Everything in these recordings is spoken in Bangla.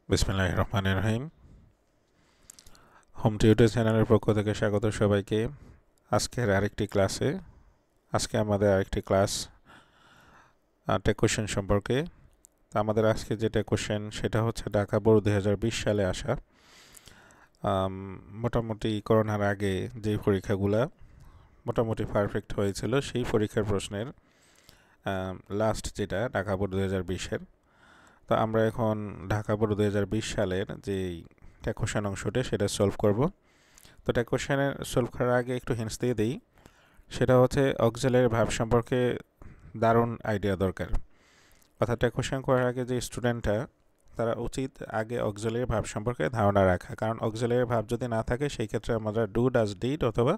বিসমিল্লাহির রহমানির রহিম। হোম টিউটর চ্যানেলের পক্ষ থেকে স্বাগত সবাইকে আজকের আরেকটি ক্লাসে। আজকে আমাদের আরেকটি ক্লাস টেক কোশ্চেন সম্পর্কে। তো আমাদের আজকে যেটা কোশ্চেন সেটা হচ্ছে ঢাকা বোর্ড 2020 সালে আসা মোটামুটি করোনার আগে যে পরীক্ষাগুলো মোটামুটি পারফেক্ট হয়েছিল সেই পরীক্ষার প্রশ্নের লাস্ট যেটা ঢাকা বোর্ড 2020-এর। তো আমরা এখন ঢাকা বোর্ড 2020 সালের যেই টেক কোশ্চেন অংশটা সেটা সলভ করব। তো এটা কোশ্চেনের সলভ করার আগে একটু হিন্টস দিয়ে দিই, সেটা হচ্ছে অক্সিলারি ভার্ব সম্পর্কে দারুণ আইডিয়া দরকার। অর্থাৎ এটা কোশ্চেন করার আগে যে স্টুডেন্টরা তারা উচিত আগে অক্সিলারি ভার্ব সম্পর্কে ধারণা রাখা, কারণ অক্সিলারি ভার্ব যদি না থাকে সেই ক্ষেত্রে আমরা ডু ডাজ ডিড অথবা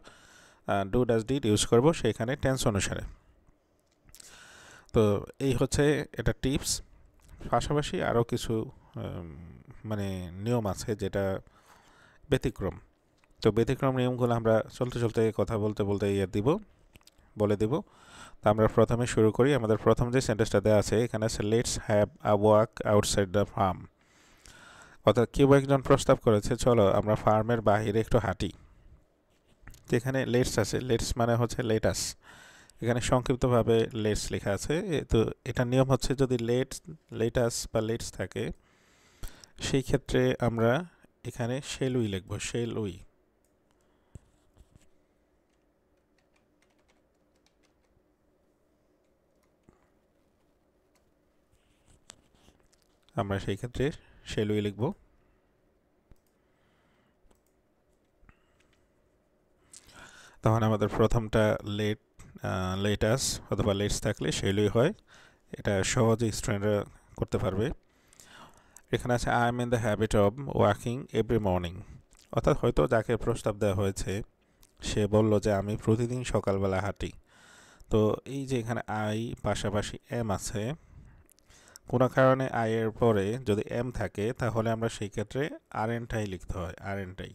ডু ডাজ ডিড ইউজ করব সেইখানে টেন্স অনুসারে। তো এই হচ্ছে এটা টিপস। পাশাপাশি আরও কিছু মানে নিয়ম আছে যেটা ব্যতিক্রম। তো ব্যতিক্রম নিয়মগুলো আমরা চলতে চলতে কথা বলতে বলতে বলে দিব। তো আমরা প্রথমে শুরু করি। আমাদের প্রথম যে সেন্টেন্সটা দেওয়া আছে এখানে আছে let's have a walk outside the farm. অর্থাৎ কেউ একজন প্রস্তাব করেছে চলো আমরা ফার্মের বাহিরে একটু হাঁটি। যেখানে লেটস আছে, লেটস মানে হচ্ছে লেটাস, এখানে সংক্ষিপ্তভাবে লেটস লেখা আছে। তো এটা নিয়ম হচ্ছে যদি লেটাস বা লেটস থাকে সেই ক্ষেত্রে আমরা এখানে শেল উই লিখব, শেল উই। আমরা সেই ক্ষেত্রে শেল উই লিখব। তখন আমাদের প্রথমটা লেটাস অথবা লেটস থাকলে শেলই হয়। এটা সহজে স্টুডেন্টরা করতে পারবে। এখানে আছে I am in the habit of walking every morning. অর্থাৎ হয়তো যাকে প্রস্তাব দেওয়া হয়েছে সে বলল যে আমি প্রতিদিন সকালবেলা হাঁটি। তো এই যে এখানে আই পাশাপাশি এম আছে, কোনো কারণে আই এর পরে যদি এম থাকে তাহলে আমরা সেই ক্ষেত্রে আর এনটাই লিখতে হয়, আর এনটাই।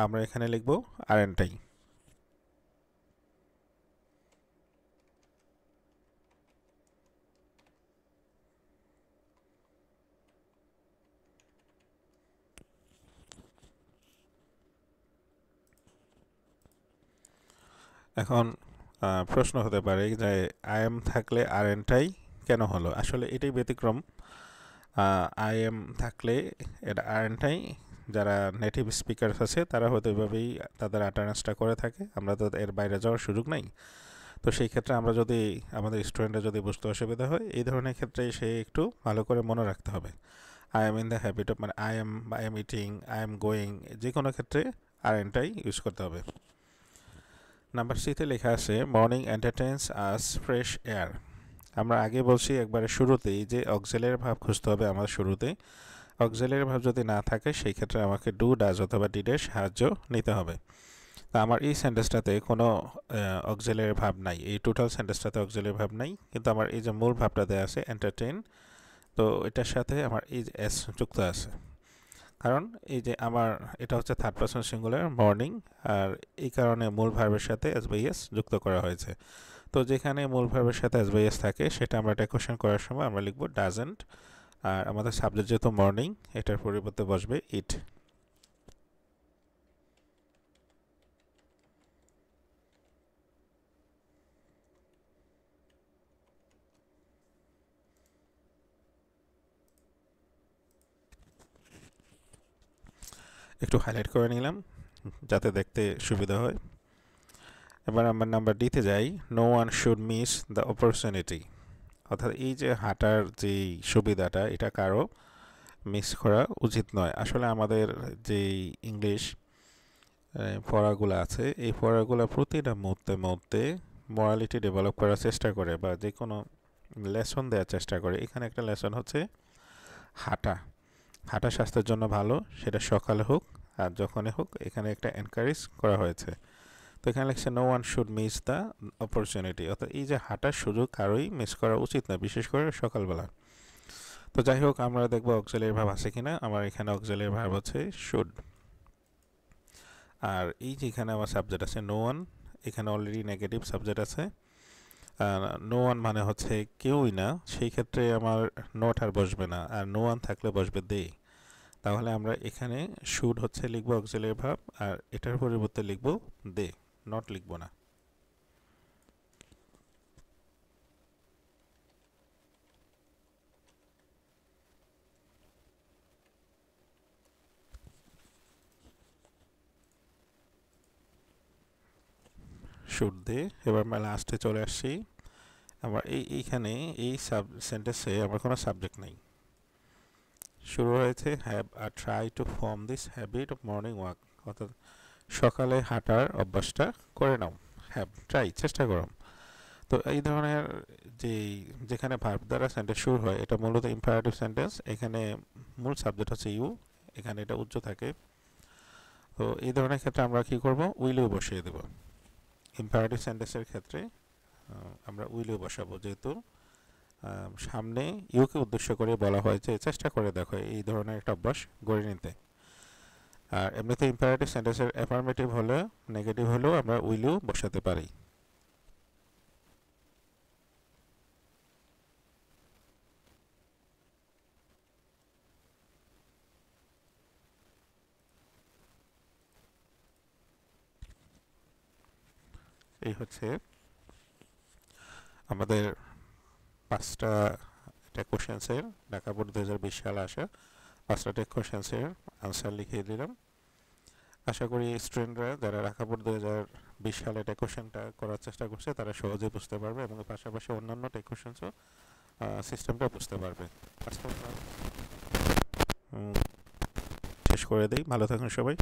আমরা এখানে লিখব আর এনটাই। এখন প্রশ্ন হতে পারে যে আই এম থাকলে আর এনটাই কেন হলো। আসলে এটাই ব্যতিক্রম। আই এম থাকলে এটা আর এনটাই, যারা নেটিভ স্পিকার আছে তারা হয়তো এভাবেই তাদের অ্যাটেন্ডেন্সটা করে থাকে, আমরা তো এর বাইরে যাওয়ার সুযোগ নাই। তো সেই ক্ষেত্রে আমরা যদি আমাদের স্টুডেন্টরা যদি বুঝতে অসুবিধা হয় এই ধরনের ক্ষেত্রে সে একটু ভালো করে মনে রাখতে হবে। I am in the habit of, মানে আই এম বা I am eating, I am going, যে কোনো ক্ষেত্রে আর এনটাই ইউজ করতে হবে। নাম্বার সিতে লেখা আছে মর্নিং এন্টারটেইনস আস ফ্রেশ এয়ার। আমরা আগে বলছি একবারে শুরুতেই যে অক্সিলারি ভার্ব খুঁজতে হবে আমার শুরুতে। অক্সিলারি ভার্ব যদি না থাকে সেই ক্ষেত্রে আমাকে ডু ডাজ অথবা ডিডের সাহায্য নিতে হবে। তা আমার এই সেন্টেন্সটাতে কোনো অক্সিলারি ভার্ব নাই, এই টোটাল সেন্টেন্সটাতে অক্সিলারি ভার্ব নাই, কিন্তু আমার এই যে মূল ভাবটা দেওয়া আছে এন্টারটেইন, তো এটার সাথে আমার এই যে এস যুক্ত আছে। কারণ এই যে আমার এটা হচ্ছে থার্ড পারসন সিঙ্গুলার মর্নিং, আর এই কারণে মূল ভার্বের সাথে এস বাই এস যুক্ত করা হয়েছে। তো যেখানে মূল ভার্বের সাথে এস বাই এস থাকে সেটা আমরা এটা কোশ্চেন করার সময় আমরা লিখব ডাজেন্ট। আর আমাদের সাবজেক্ট যেহেতু মর্নিং, এটার পরিবর্তে বসবে ইট। একটু হাইলাইট করে নিলাম যাতে দেখতে সুবিধা হয়। এবার আমরা নাম্বার ডিতে যাই। No one should miss the opportunity. অর্থাৎ এই যে হাঁটার যেই সুবিধাটা এটা কারো মিস করা উচিত নয়। আসলে আমাদের যেই ইংলিশ পড়াগুলো আছে এই পড়াগুলো প্রতিটা মুহূর্তে মুহূর্তে মরালিটি ডেভেলপ করার চেষ্টা করে বা যে কোনো লেসন দেওয়ার চেষ্টা করে। এখানে একটা লেসন হচ্ছে হাঁটা। হাঁটা স্বাস্থ্যের জন্য ভালো, সেটা সকালে হোক আর যখনই হোক, এখানে একটা এনকারেজ করা হয়েছে। তো এখানে লিখছে no one should miss the opportunity, অর্থাৎ এই যে হাঁটার সুযোগ কারোই মিস করা উচিত না, বিশেষ করে সকালবেলা। তো যাই হোক আমরা দেখবো অক্সিলারি ভার্ব আছে কিনা। আমার এখানে অক্সিলারি ভার্ব হচ্ছে শুড। আর এই যে এখানে আমার সাবজেক্ট আছে নো ওয়ান, এখানে অলরেডি নেগেটিভ সাবজেক্ট আছে। নো ওয়ান মানে হচ্ছে কেউই না, সেই ক্ষেত্রে আমার নট আর বসবে না, আর নো ওয়ান থাকলে বসবে দে। তাহলে আমরা এখানে শুড হচ্ছে লিখবো অক্সিলারি ভার্ব, আর এটার পরিবর্তে লিখবো দে, নট লিখবো না। Should they. এবার আমরা লাস্টে চলে আসছি। আমার এইখানে এই সেন্টেন্সে আমার কোনো সাবজেক্ট নেই। শুরু হয়েছে have a try to form this habit of morning walk, অর্থাৎ সকালে হাঁটার অভ্যাসটা করে নাও। হ্যাভ ট্রাই, চেষ্টা করো। তো এই ধরনের যে যেখানে ভার্ব দ্বারা সেন্টেন্স শুরু হয়, এটা মূলত ইম্পারেটিভ সেন্টেন্স। এখানে মূল সাবজেক্ট হচ্ছে ইউ, এখানে এটা উজ্জ্ব থাকে। তো এই ধরনের ক্ষেত্রে আমরা কি করব, উইল ইউ বসিয়ে দেব। ইম্পারেটিভ সেন্টেন্সের ক্ষেত্রে আমরা উইল ইউ বসাবো, যেহেতু সামনে ইউকে উদ্দেশ্য করে বলা হয় যে চেষ্টা করে দেখো এই ধরনের একটা অভ্যাস গড়ে নিতে। আর এমনিতে ইম্পারেটিভ সেন্টেন্সের অ্যাফার্মেটিভ হলে, নেগেটিভ হলেও আমরা উইল ইউ বসাতে পারি। এই হচ্ছে আমাদের 5টা টেক কোশ্চেন্সের, ঢাকা বোর্ড 2020 সালে আসা 5টা টেক কোশ্চেন্সের আনসার লিখিয়ে দিলাম। আশা করি স্টুডেন্টরা যারা ঢাকা বোর্ড 2020 সালে টেক কোশ্চেনটা করার চেষ্টা করছে তারা সহজেই বুঝতে পারবে, এবং পাশাপাশি অন্যান্য টেক কোশ্চেন্সও সিস্টেমটা বুঝতে পারবে। আজকে আমরা শেষ করে দিই। ভালো থাকুন সবাই।